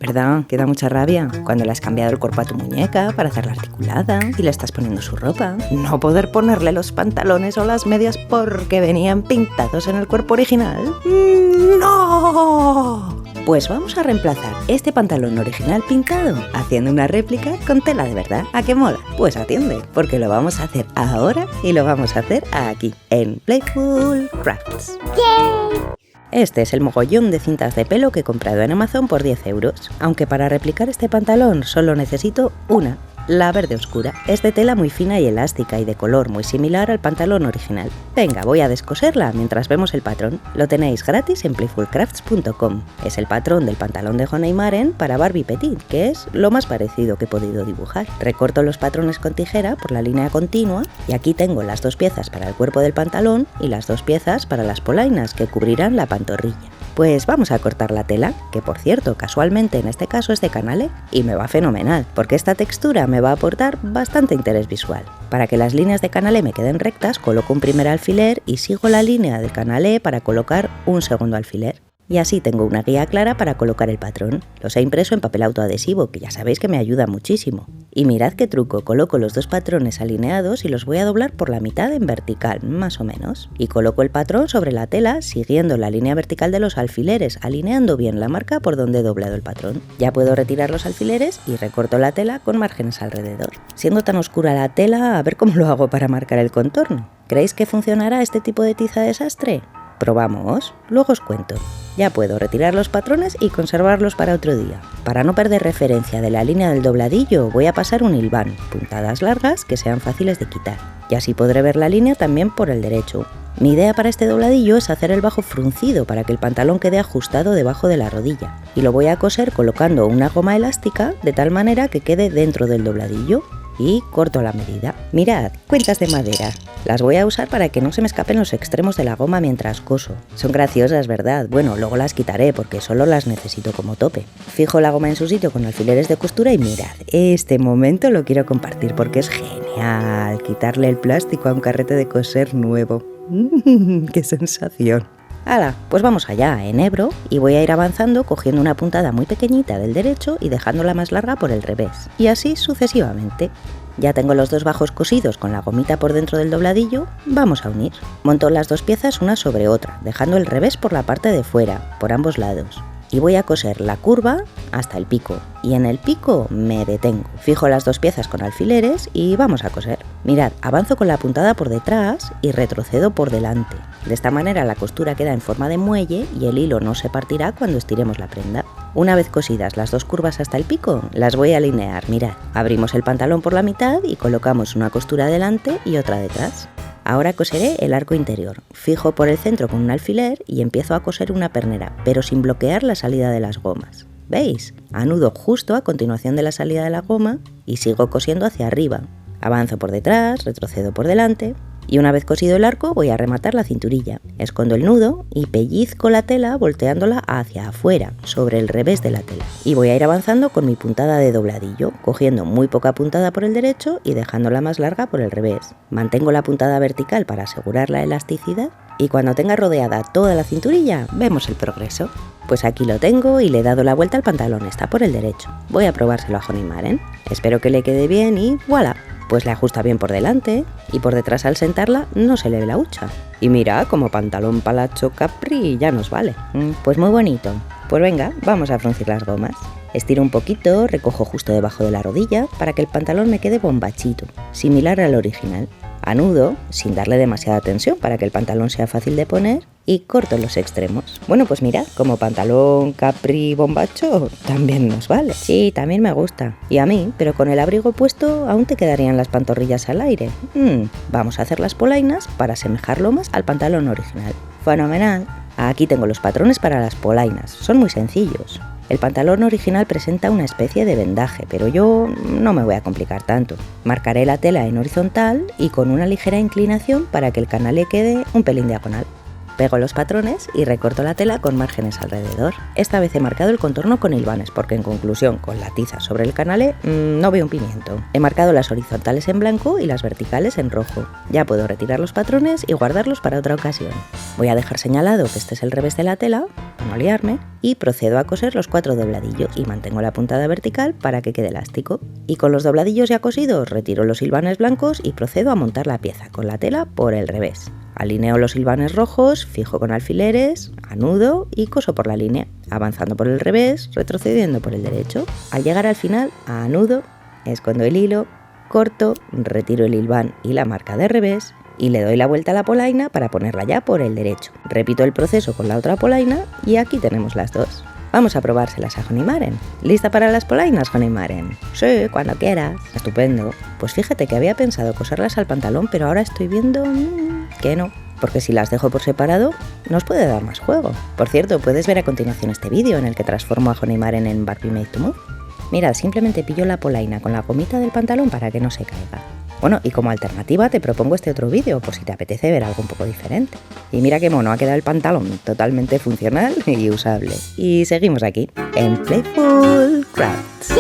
¿Verdad? Que da mucha rabia cuando le has cambiado el cuerpo a tu muñeca para hacerla articulada y le estás poniendo su ropa. No poder ponerle los pantalones o las medias porque venían pintados en el cuerpo original. ¡No! Pues vamos a reemplazar este pantalón original pintado haciendo una réplica con tela de verdad. ¿A qué mola? Pues atiende, porque lo vamos a hacer ahora y lo vamos a hacer aquí, en Playful Crafts. ¡Yay! Este es el mogollón de cintas de pelo que he comprado en Amazon por 10 euros, aunque para replicar este pantalón solo necesito una, la verde oscura. Es de tela muy fina y elástica y de color muy similar al pantalón original. Venga, voy a descoserla mientras vemos el patrón. Lo tenéis gratis en playfulcrafts.com. Es el patrón del pantalón de Honey Maren para Barbie Petit, que es lo más parecido que he podido dibujar. Recorto los patrones con tijera por la línea continua y aquí tengo las 2 piezas para el cuerpo del pantalón y las 2 piezas para las polainas que cubrirán la pantorrilla. Pues vamos a cortar la tela, que por cierto, casualmente en este caso es de canalé y me va fenomenal, porque esta textura me va a aportar bastante interés visual. Para que las líneas de canalé me queden rectas, coloco un primer alfiler y sigo la línea del canalé para colocar un segundo alfiler. Y así tengo una guía clara para colocar el patrón. Los he impreso en papel autoadhesivo, que ya sabéis que me ayuda muchísimo. Y mirad qué truco, coloco los 2 patrones alineados y los voy a doblar por la mitad en vertical, más o menos. Y coloco el patrón sobre la tela, siguiendo la línea vertical de los alfileres, alineando bien la marca por donde he doblado el patrón. Ya puedo retirar los alfileres y recorto la tela con márgenes alrededor. Siendo tan oscura la tela, a ver cómo lo hago para marcar el contorno. ¿Creéis que funcionará este tipo de tiza de sastre? Probamos, luego os cuento. Ya puedo retirar los patrones y conservarlos para otro día. Para no perder referencia de la línea del dobladillo, voy a pasar un hilván, puntadas largas que sean fáciles de quitar. Y así podré ver la línea también por el derecho. Mi idea para este dobladillo es hacer el bajo fruncido para que el pantalón quede ajustado debajo de la rodilla. Y lo voy a coser colocando una goma elástica de tal manera que quede dentro del dobladillo. Y corto la medida. Mirad, cuentas de madera. Las voy a usar para que no se me escapen los extremos de la goma mientras coso. Son graciosas, ¿verdad? Bueno, luego las quitaré porque solo las necesito como tope. Fijo la goma en su sitio con alfileres de costura y mirad, este momento lo quiero compartir porque es genial quitarle el plástico a un carrete de coser nuevo. ¡Qué sensación! ¡Hala! Pues vamos allá, enhebro y voy a ir avanzando cogiendo una puntada muy pequeñita del derecho y dejándola más larga por el revés. Y así sucesivamente. Ya tengo los 2 bajos cosidos con la gomita por dentro del dobladillo, vamos a unir. Monto las 2 piezas una sobre otra, dejando el revés por la parte de fuera, por ambos lados. Y voy a coser la curva hasta el pico. Y en el pico me detengo. Fijo las 2 piezas con alfileres y vamos a coser. Mirad, avanzo con la puntada por detrás y retrocedo por delante. De esta manera la costura queda en forma de muelle y el hilo no se partirá cuando estiremos la prenda. Una vez cosidas las 2 curvas hasta el pico, las voy a alinear. Mirad, abrimos el pantalón por la mitad y colocamos una costura delante y otra detrás. Ahora coseré el arco interior. Fijo por el centro con un alfiler y empiezo a coser una pernera, pero sin bloquear la salida de las gomas. ¿Veis? Anudo justo a continuación de la salida de la goma y sigo cosiendo hacia arriba. Avanzo por detrás, retrocedo por delante y una vez cosido el arco voy a rematar la cinturilla. Escondo el nudo y pellizco la tela volteándola hacia afuera, sobre el revés de la tela. Y voy a ir avanzando con mi puntada de dobladillo, cogiendo muy poca puntada por el derecho y dejándola más larga por el revés. Mantengo la puntada vertical para asegurar la elasticidad y cuando tenga rodeada toda la cinturilla, vemos el progreso. Pues aquí lo tengo y le he dado la vuelta al pantalón, está por el derecho. Voy a probárselo a Honey Maren. Espero que le quede bien y ¡voilà! Pues le ajusta bien por delante y por detrás al sentarla no se le ve la hucha. Y mira, como pantalón palacho capri ya nos vale. Pues muy bonito. Pues venga, vamos a fruncir las gomas. Estiro un poquito, recojo justo debajo de la rodilla para que el pantalón me quede bombachito, similar al original. Anudo, sin darle demasiada tensión para que el pantalón sea fácil de poner y corto los extremos. Bueno, pues mirad, como pantalón capri bombacho también nos vale. Sí, también me gusta. Y a mí, pero con el abrigo puesto aún te quedarían las pantorrillas al aire. Vamos a hacer las polainas para asemejarlo más al pantalón original. Fenomenal. Aquí tengo los patrones para las polainas. Son muy sencillos. El pantalón original presenta una especie de vendaje, pero yo no me voy a complicar tanto. Marcaré la tela en horizontal y con una ligera inclinación para que el canalé quede un pelín diagonal. Pego los patrones y recorto la tela con márgenes alrededor. Esta vez he marcado el contorno con hilvanes porque en conclusión con la tiza sobre el canalé no veo un pimiento. He marcado las horizontales en blanco y las verticales en rojo. Ya puedo retirar los patrones y guardarlos para otra ocasión. Voy a dejar señalado que este es el revés de la tela, para no liarme, y procedo a coser los 4 dobladillos y mantengo la puntada vertical para que quede elástico. Y con los dobladillos ya cosidos retiro los hilvanes blancos y procedo a montar la pieza con la tela por el revés. Alineo los hilvanes rojos, fijo con alfileres, anudo y coso por la línea, avanzando por el revés, retrocediendo por el derecho. Al llegar al final, anudo, escondo el hilo, corto, retiro el hilván y la marca de revés y le doy la vuelta a la polaina para ponerla ya por el derecho. Repito el proceso con la otra polaina y aquí tenemos las dos. Vamos a probárselas a Honey Maren. ¿Lista para las polainas, Honey Maren? Sí, cuando quieras. Estupendo. Pues fíjate que había pensado coserlas al pantalón, pero ahora estoy viendo que no. Porque si las dejo por separado, nos puede dar más juego. Por cierto, puedes ver a continuación este vídeo en el que transformo a Honey Maren en Barbie Made to Move. Mirad, simplemente pillo la polaina con la gomita del pantalón para que no se caiga. Bueno, y como alternativa te propongo este otro vídeo por si te apetece ver algo un poco diferente. Y mira qué mono ha quedado el pantalón, totalmente funcional y usable. Y seguimos aquí, en Playful Crafts.